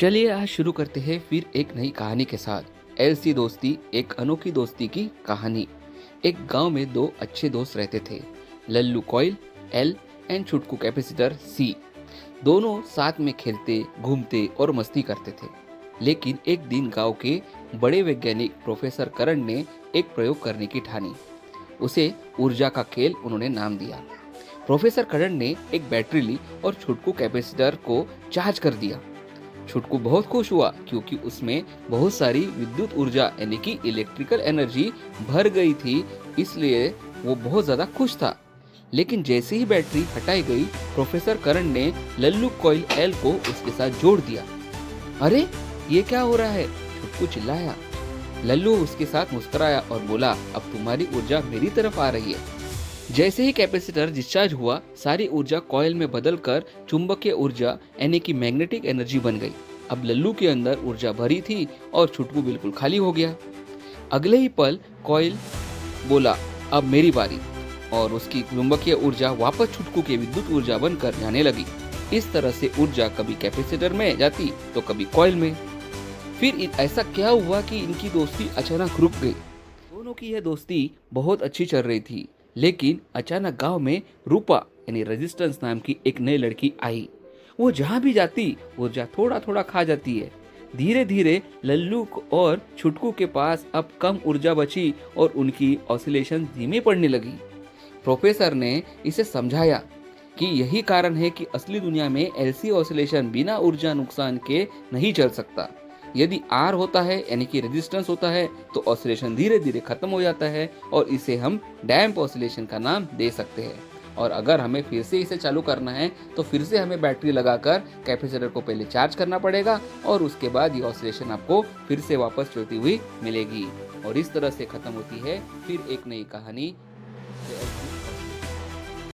चलिए आज शुरू करते हैं फिर एक नई कहानी के साथ। एलसी दोस्ती, एक अनोखी दोस्ती की कहानी। एक गांव में दो अच्छे दोस्त रहते थे, लल्लू कॉइल एल एंड छुटकू कैपेसिटर सी। दोनों साथ में खेलते, घूमते और मस्ती करते थे। लेकिन एक दिन गांव के बड़े वैज्ञानिक प्रोफेसर करण ने एक प्रयोग करने की ठानी। उसे ऊर्जा का खेल उन्होंने नाम दिया। प्रोफेसर करण ने एक बैटरी ली और छुटकू कैपेसिटर को चार्ज कर दिया। छुटकू बहुत खुश हुआ क्योंकि उसमें बहुत सारी विद्युत ऊर्जा यानी कि इलेक्ट्रिकल एनर्जी भर गई थी, इसलिए वो बहुत ज्यादा खुश था। लेकिन जैसे ही बैटरी हटाई गई, प्रोफेसर करण ने लल्लू कॉइल एल को उसके साथ जोड़ दिया। अरे, ये क्या हो रहा है? छुटकू चिल्लाया। लल्लू उसके साथ मुस्कुराया और बोला, अब तुम्हारी ऊर्जा मेरी तरफ आ रही है। जैसे ही कैपेसिटर डिस्चार्ज हुआ, सारी ऊर्जा कॉइल में बदलकर चुंबकीय ऊर्जा यानी कि मैग्नेटिक एनर्जी बन गई। अब लल्लू के अंदर ऊर्जा भरी थी और छुटकू बिल्कुल खाली हो गया। अगले ही पल कॉइल बोला, अब मेरी बारी, और उसकी चुंबकीय ऊर्जा वापस छुटकू की विद्युत ऊर्जा बनकर जाने लगी। इस तरह से ऊर्जा कभी कैपेसिटर में जाती तो कभी कॉइल में। फिर ऐसा क्या हुआ कि इनकी दोस्ती अचानक रुक गई। दोनों की यह दोस्ती बहुत अच्छी चल रही थी, लेकिन अचानक गांव में रूपा यानी रेजिस्टेंस नाम की एक नई लड़की आई। वो जहां भी जाती ऊर्जा थोड़ा थोड़ा खा जाती है। धीरे धीरे लल्लू और छुटकू के पास अब कम ऊर्जा बची और उनकी ऑसिलेशन धीमी पड़ने लगी। प्रोफेसर ने इसे समझाया कि यही कारण है कि असली दुनिया में एलसी ऑसिलेशन बिना ऊर्जा नुकसान के नहीं चल सकता। यदि आर होता है यानी कि रेजिस्टेंस होता है तो ऑसिलेशन धीरे धीरे खत्म हो जाता है और इसे हम डैम्प ऑसिलेशन का नाम दे सकते हैं। और अगर हमें फिर से इसे चालू करना है तो फिर से हमें बैटरी लगाकर कैपेसिटर को पहले चार्ज करना पड़ेगा और उसके बाद ये ऑसिलेशन आपको फिर से वापस चलती हुई मिलेगी। और इस तरह से खत्म होती है फिर एक नई कहानी